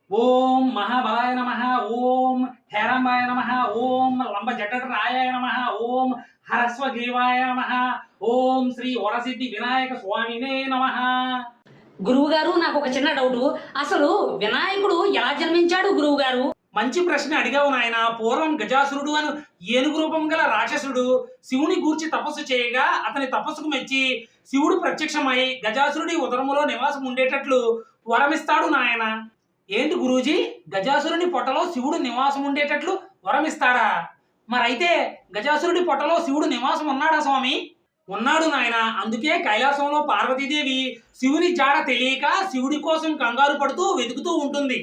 ఓం మహాబలాయ నమః, ఓం హేరంబాయ నమః, ఓం లంబజటరాయాయ నమః, ఓం హరస్వగ్రీవాయ నమః, ఓం శ్రీ వరసిద్ధి వినాయక స్వామినే నమః. గురువుగారు, నాకు ఒక చిన్న డౌట్. అసలు వినాయకుడు ఎలా జన్మించాడు గురువుగారు? మంచి ప్రశ్న అడిగావు నాయన. పూర్వం గజాసురుడు అను ఏనుగు రూపం గల రాక్షసుడు శివుని గూర్చి తపస్సు చేయగా అతని తపస్సుకు మెచ్చి శివుడు ప్రత్యక్షమై గజాసురుడి ఉదరములో నివాసం ఉండేటట్లు వరమిస్తాడు నాయన. ఏంటి గురూజీ, గజాసురుని పొట్టలో శివుడు నివాసం ఉండేటట్లు వరమిస్తాడా? మరైతే గజాసురుడి పొట్టలో శివుడు నివాసం ఉన్నాడా స్వామి? ఉన్నాడు నాయన. అందుకే కైలాసంలో పార్వతీదేవి శివుని జాడ తెలియక శివుడి కోసం కంగారు పడుతూ వెతుకుతూ ఉంటుంది.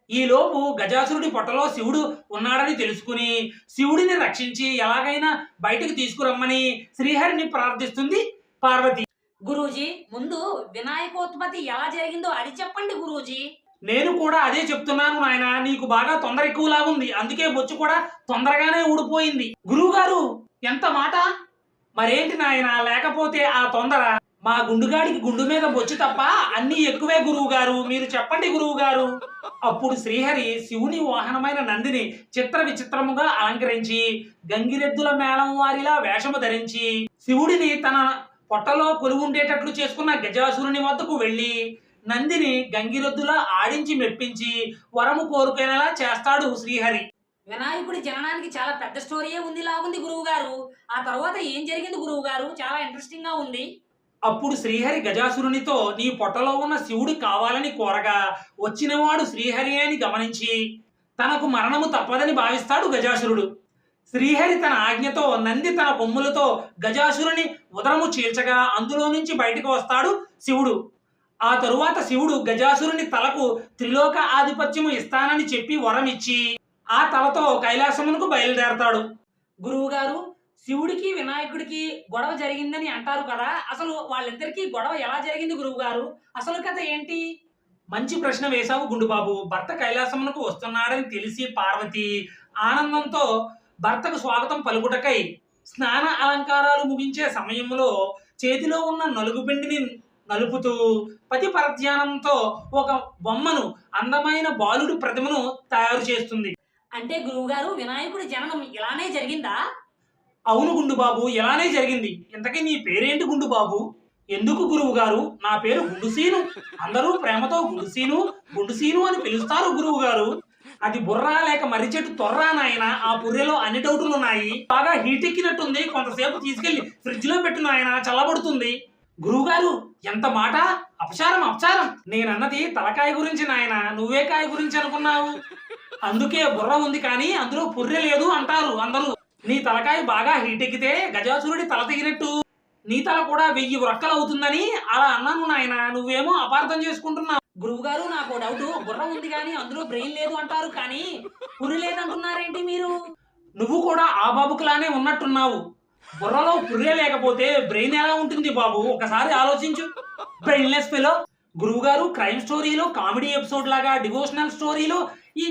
ఈలోపు గజాసురుడి పొట్టలో శివుడు ఉన్నాడని తెలుసుకుని శివుడిని రక్షించి ఎలాగైనా బయటకు తీసుకురమ్మని శ్రీహరిని ప్రార్థిస్తుంది పార్వతి. గురూజీ, ముందు వినాయకోత్పత్తి ఎలా జరిగిందో అది చెప్పండి గురూజీ. నేను కూడా అదే చెప్తున్నాను నాయన. నీకు బాగా తొందర ఎక్కువలా ఉంది, అందుకే బొచ్చు కూడా తొందరగానే ఊడిపోయింది. గురువు గారు, ఎంత మాట! మరేంటి నాయన, లేకపోతే ఆ తొందర? మా గుండుగాడికి గుండు మీద బొచ్చు తప్ప అన్ని ఎక్కువే గురువు గారు. మీరు చెప్పండి గురువు గారు. అప్పుడు శ్రీహరి శివుని వాహనమైన నందిని చిత్ర విచిత్రముగా అలంకరించి గంగిరెద్దుల మేళం వారిలా వేషము ధరించి శివుడిని తన పొట్టలో కొలువుండేటట్లు చేసుకున్న గజాసురుని వద్దకు వెళ్లి నందిని గంగిరెద్దులా ఆడించి మెప్పించి వరము కోరుకునేలా చేస్తాడు శ్రీహరి. వినాయకుడి జననానికి చాలా పెద్ద స్టోరీయే ఉంది లాగుంది గురువు గారు. ఆ తర్వాత ఏం జరిగింది గురువు గారు? చాలా ఇంట్రెస్టింగ్ గా ఉంది. అప్పుడు శ్రీహరి గజాసురునితో నీ పొట్టలో ఉన్న శివుడు కావాలని కోరగా వచ్చినవాడు శ్రీహరి అని గమనించి తనకు మరణము తప్పదని భావిస్తాడు గజాసురుడు. శ్రీహరి తన ఆజ్ఞతో నంది తన కొమ్ములతో గజాసురుని ఉదరము చీల్చగా అందులో నుంచి బయటకు వస్తాడు శివుడు. ఆ తరువాత శివుడు గజాసురుని తలకు త్రిలోక ఆధిపత్యము ఇస్తానని చెప్పి వరం ఇచ్చి ఆ తలతో కైలాసమునకు బయలుదేరతాడు. గురువు గారు, శివుడికి వినాయకుడికి గొడవ జరిగిందని అంటారు కదా, అసలు వాళ్ళిద్దరికీ గొడవ ఎలా జరిగింది గురువు గారు? అసలు కథ ఏంటి? మంచి ప్రశ్న వేశావు గుండుబాబు. భర్త కైలాసమునకు వస్తున్నాడని తెలిసి పార్వతి ఆనందంతో భర్తకు స్వాగతం పలుకుటకై స్నాన అలంకారాలు ముగించే సమయంలో చేతిలో ఉన్న నలుగుపిండిని నలుపుతూ పతి పరధ్యానంతో ఒక బొమ్మను, అందమైన బాలుడి ప్రతిమను తయారు చేస్తుంది. అంటే గురువుగారు, వినాయకుడి జననం ఇలానే జరిగిందా? అవును గుండుబాబు, ఇలానే జరిగింది. ఇంతకీ నీ పేరేంటి గుండుబాబు? ఎందుకు గురువు గారు? నా పేరు గుండుసీను. అందరూ ప్రేమతో గుండుసీను గుండుసీను అని పిలుస్తారు గురువు గారు. అది బుర్రా లేక మర్రి చెట్టు తొర్రా నాయన. ఆ పుర్రెలో అన్ని డౌట్లు ఉన్నాయి. బాగా హీట్ ఎక్కినట్టుంది, కొంతసేపు తీసుకెళ్లి ఫ్రిడ్జ్ లో పెట్టు నాయన, చల్లబడుతుంది. గురువుగారు, ఎంత మాట! అపచారం అపచారం. నేనన్నది తలకాయ గురించి నాయన, నువ్వే కాయ గురించి అనుకున్నావు. అందుకే బుర్ర ఉంది కానీ అందులో పుర్రె లేదు అంటారు అందరూ. నీ తలకాయ బాగా హీట్ ఎక్కితే గజాసురుడి తల తెగినట్టు నీ తల కూడా 1000 వ్రక్కలు అవుతుందని అలా అన్నాను నాయన. నువ్వేమో అపార్థం చేసుకుంటున్నావు. గురువు గారు, నాకు డౌట్. బుర్ర ఉంది కానీ అందులో బ్రెయిన్ లేదు అంటారు, కానీ పురి లేదంటున్నారేంటి మీరు? నువ్వు కూడా ఆ బాబుకులానే ఉన్నట్టున్నావు. బుర్రలో పుర్రె లేకపోతే బ్రెయిన్ ఎలా ఉంటుంది బాబు? ఒకసారి ఆలోచించు. Brainless fellow. గురువు గారు, క్రైమ్ స్టోరీలో కామెడీ ఎపిసోడ్ లాగా డివోషనల్ స్టోరీలో ఈ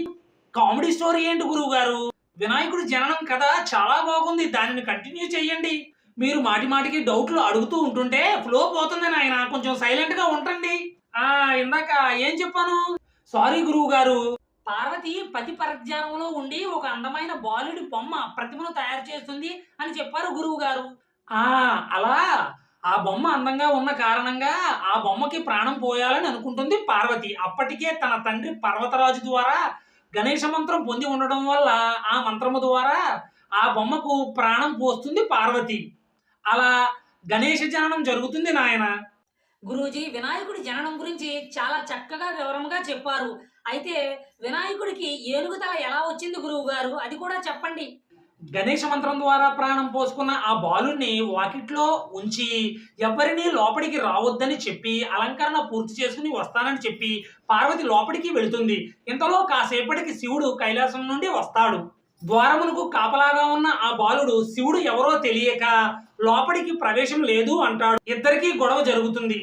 కామెడీ స్టోరీ ఏంటి గురువు గారు? వినాయకుడి జననం కథ చాలా బాగుంది, దానిని కంటిన్యూ చేయండి. మీరు మాటి మాటికి డౌట్లు అడుగుతూ ఉంటుంటే ఫ్లో పోతుంది నాయన, కొంచెం సైలెంట్ గా ఉంటండి. ఇందాక ఏం చెప్పాను? సారీ గురువు గారు. పార్వతి పతి పరధ్యానంలో ఉండి ఒక అందమైన బాలుడి బొమ్మ ప్రతిమను తయారు చేస్తుంది అని చెప్పారు గురువు గారు. అలా ఆ బొమ్మ అందంగా ఉన్న కారణంగా ఆ బొమ్మకి ప్రాణం పోయాలని అనుకుంటుంది పార్వతి. అప్పటికే తన తండ్రి పర్వతరాజు ద్వారా గణేష మంత్రం పొంది ఉండడం వల్ల ఆ మంత్రము ద్వారా ఆ బొమ్మకు ప్రాణం పోస్తుంది పార్వతి. అలా గణేష జననం జరుగుతుంది నాయన. గురూజీ, వినాయకుడి జననం గురించి చాలా చక్కగా వివరంగా చెప్పారు. అయితే వినాయకుడికి ఏనుగు తల ఎలా వచ్చింది గురువు గారు? అది కూడా చెప్పండి. గణేష మంత్రం ద్వారా ప్రాణం పోసుకున్న ఆ బాలుణ్ణి వాకిట్లో ఉంచి ఎవరిని లోపలికి రావద్దని చెప్పి అలంకరణ పూర్తి చేసుకుని వస్తానని చెప్పి పార్వతి లోపలికి వెళుతుంది. ఇంతలో కాసేపటికి శివుడు కైలాసం నుండి వస్తాడు. ద్వారమునకు కాపలాగా ఉన్న ఆ బాలుడు శివుడు ఎవరో తెలియక లోపలికి ప్రవేశం లేదు అంటాడు. ఇద్దరికీ గొడవ జరుగుతుంది.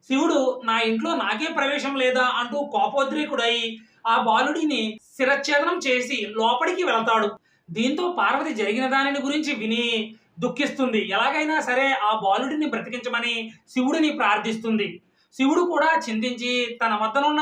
శివుడు నా ఇంట్లో నాకే ప్రవేశం లేదా అంటూ కోపోద్రేకుడై ఆ బాలుడిని శిరచ్ఛేదనం చేసి లోపలికి వెళతాడు. దీంతో పార్వతి జరిగిన దానిని గురించి విని దుఃఖిస్తుంది. ఎలాగైనా సరే ఆ బాలుడిని బ్రతికించమని శివుడిని ప్రార్థిస్తుంది. శివుడు కూడా చింతించి తన వద్దనున్న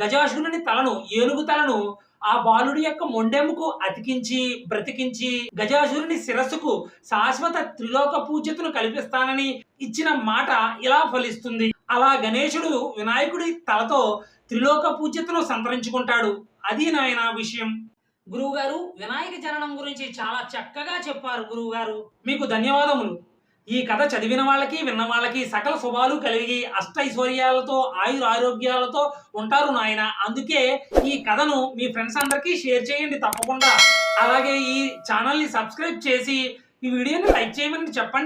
గజాసురుని తలను, ఏనుగు తలను ఆ బాలుడి యొక్క మొండెముకు అతికించి బ్రతికించి గజాసురుని శిరస్సుకు శాశ్వత త్రిలోక పూజ్యతను కల్పిస్తానని ఇచ్చిన మాట ఇలా ఫలిస్తుంది. అలా గణేశుడు వినాయకుడి తలతో త్రిలోక పూజ్యతను సంతరించుకుంటాడు. అది నాయన విషయం. గురువుగారు, వినాయక జననం గురించి చాలా చక్కగా చెప్పారు గురువుగారు. మీకు ధన్యవాదములు. ఈ కథ చదివిన వాళ్ళకి విన్న వాళ్ళకి సకల శుభాలు కలిగి అష్టైశ్వర్యాలతో ఆయురారోగ్యాలతో ఉంటారు నాయన. అందుకే ఈ కథను మీ ఫ్రెండ్స్ అందరికీ షేర్ చేయండి తప్పకుండా. అలాగే ఈ ఛానల్ని సబ్స్క్రైబ్ చేసి ఈ వీడియోని లైక్ చేయమని చెప్పండి.